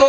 2